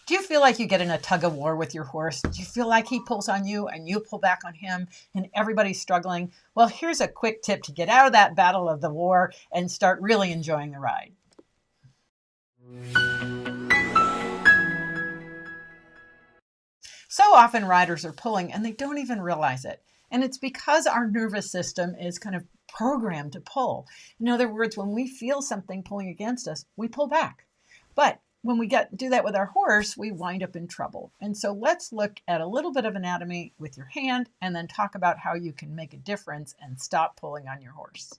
Do you feel like you get in a tug of war with your horse? Do you feel like he pulls on you and you pull back on him and everybody's struggling? Well, here's a quick tip to get out of that battle of the war and start really enjoying the ride. So often riders are pulling and they don't even realize it. And it's because our nervous system is kind of programmed to pull. In other words, when we feel something pulling against us, we pull back. But when we do that with our horse, we wind up in trouble. And so let's look at a little bit of anatomy with your hand and then talk about how you can make a difference and stop pulling on your horse.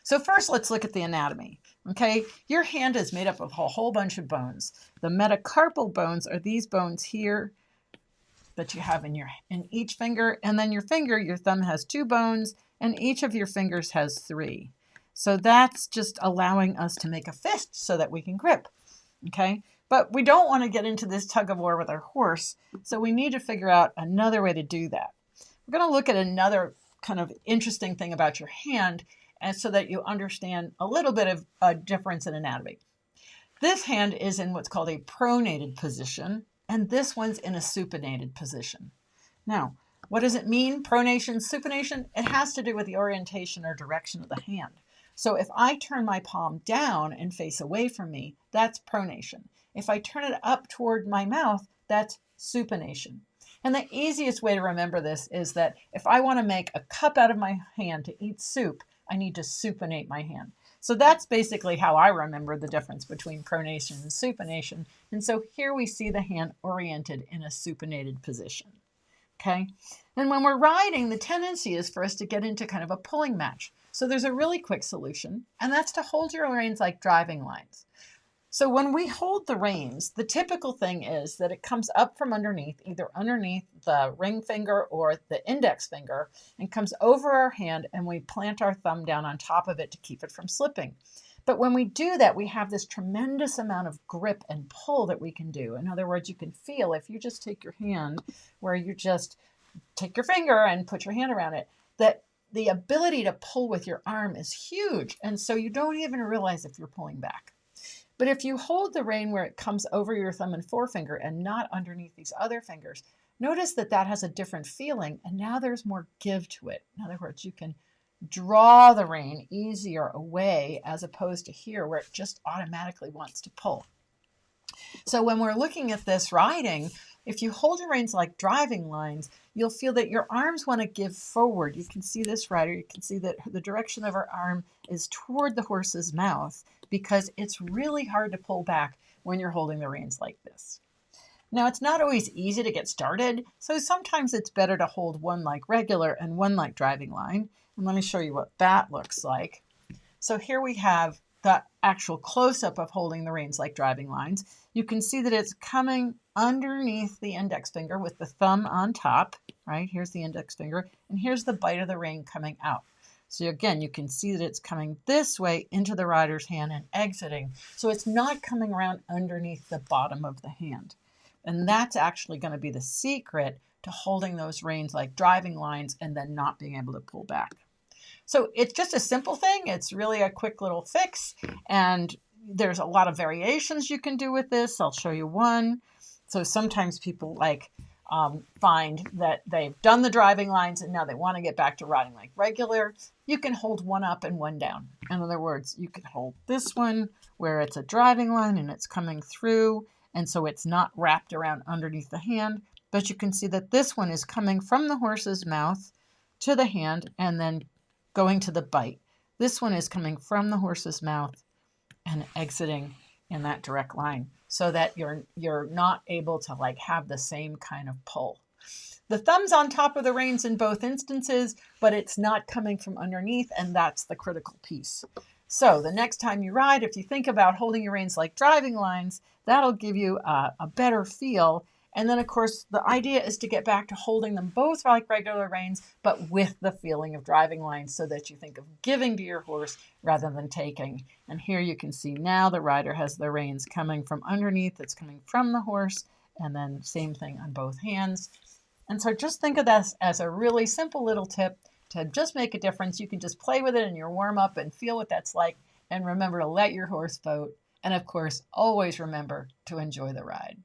So first, let's look at the anatomy. Okay, your hand is made up of a whole bunch of bones. The metacarpal bones are these bones here that you have in each finger, and then your thumb has 2 bones, and each of your fingers has 3. So that's just allowing us to make a fist so that we can grip. Okay, but we don't want to get into this tug of war with our horse, so we need to figure out another way to do that. We're going to look at another kind of interesting thing about your hand, and so that you understand a little bit of a difference in anatomy. This hand is in what's called a pronated position, and this one's in a supinated position. Now, what does it mean, pronation, supination? It has to do with the orientation or direction of the hand. So if I turn my palm down and face away from me, that's pronation. If I turn it up toward my mouth, that's supination. And the easiest way to remember this is that if I want to make a cup out of my hand to eat soup, I need to supinate my hand. So that's basically how I remember the difference between pronation and supination. And so here we see the hand oriented in a supinated position. Okay. And when we're riding, the tendency is for us to get into kind of a pulling match. So there's a really quick solution, and that's to hold your reins like driving lines. So when we hold the reins, the typical thing is that it comes up from underneath, either underneath the ring finger or the index finger, and comes over our hand, and we plant our thumb down on top of it to keep it from slipping. But when we do that, we have this tremendous amount of grip and pull that we can do. In other words, you can feel if you just take your hand, where you just take your finger and put your hand around it, that the ability to pull with your arm is huge. And so you don't even realize if you're pulling back. But if you hold the rein where it comes over your thumb and forefinger and not underneath these other fingers, notice that that has a different feeling, and now there's more give to it. In other words, you can draw the rein easier away as opposed to here where it just automatically wants to pull. So when we're looking at this riding, if you hold your reins like driving lines, you'll feel that your arms want to give forward. You can see this rider, you can see that the direction of her arm is toward the horse's mouth because it's really hard to pull back when you're holding the reins like this. Now, it's not always easy to get started, so sometimes it's better to hold one like regular and one like driving line. And let me show you what that looks like. So here we have the actual close-up of holding the reins like driving lines. You can see that it's coming underneath the index finger with the thumb on top, right? Here's the index finger, and here's the bite of the rein coming out. So again, you can see that it's coming this way into the rider's hand and exiting. So it's not coming around underneath the bottom of the hand. And that's actually going to be the secret to holding those reins like driving lines and then not being able to pull back. So it's just a simple thing. It's really a quick little fix. And there's a lot of variations you can do with this. I'll show you one. So sometimes people find that they've done the driving lines and now they want to get back to riding like regular. You can hold one up and one down. In other words, you can hold this one where it's a driving line and it's coming through. And so it's not wrapped around underneath the hand. But you can see that this one is coming from the horse's mouth to the hand and then going to the bite. This one is coming from the horse's mouth and exiting in that direct line so that you're not able to like have the same kind of pull. The thumb's on top of the reins in both instances, but it's not coming from underneath, and that's the critical piece. So the next time you ride, if you think about holding your reins like driving lines, that'll give you a better feel. And then, of course, the idea is to get back to holding them both like regular reins, but with the feeling of driving lines so that you think of giving to your horse rather than taking. And here you can see now the rider has the reins coming from underneath. It's coming from the horse, and then same thing on both hands. And so just think of this as a really simple little tip to just make a difference. You can just play with it in your warm-up and feel what that's like. And remember to let your horse vote And of course, always remember to enjoy the ride.